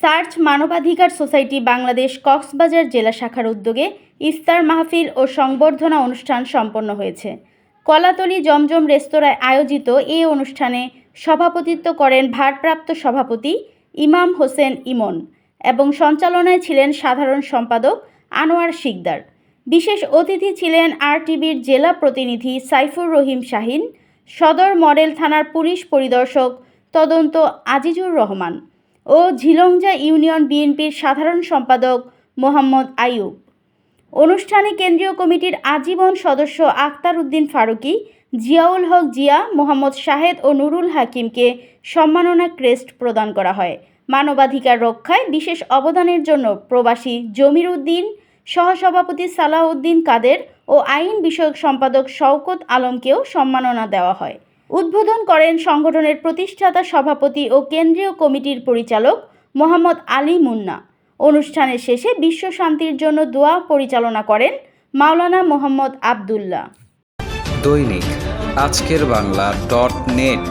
Search মানবাধিকার society Bangladesh Cox's Bazar জেলা শাখার উদ্যোগে ইফতার মাহফিল ও সংবর্ধনা অনুষ্ঠান সম্পন্ন হয়েছে। কলাতলী জমজম রেস্তোরাঁয় আয়োজিত এই অনুষ্ঠানে সভাপতিত্ব করেন ভারপ্রাপ্ত সভাপতি ইমাম হোসেন ইমন এবং সঞ্চালনায় ছিলেন সাধারণ সম্পাদক আনোয়ার শিকদার। বিশেষ অতিথি ছিলেন আরটিভির জেলা প্রতিনিধি সাইফুর রহিম শাহিন, সদর মডেল থানার পুলিশ পরিদর্শক তদন্ত আজিজুর রহমান ও ঝিলংজা ইউনিয়ন বিএনপির সাধারণ সম্পাদক মোহাম্মদ আইয়ুব। অনুষ্ঠানে কেন্দ্রীয় কমিটির আজীবন সদস্য আক্তার উদ্দিন ফারুকী, জিয়াউল হক জিয়া, মোহাম্মদ শাহেদ ও নুরুল হাকিমকে সম্মাননা ক্রেস্ট প্রদান করা হয়। মানবাধিকার রক্ষায় বিশেষ অবদানের জন্য প্রবাসী জমির উদ্দিন, সহসভাপতি সালাউদ্দিন কাদের ও আইন বিষয়ক সম্পাদক শওকত আলমকেও সম্মাননা দেওয়া হয়। উদ্বোধন করেন সংগঠনের প্রতিষ্ঠাতা সভাপতি ও কেন্দ্রীয় কমিটির পরিচালক মোহাম্মদ আলী মুন্না। অনুষ্ঠানের শেষে বিশ্ব শান্তির জন্য দোয়া পরিচালনা করেন মাওলানা মোহাম্মদ আবদুল্লাহ। দৈনিক আজকের বাংলা .net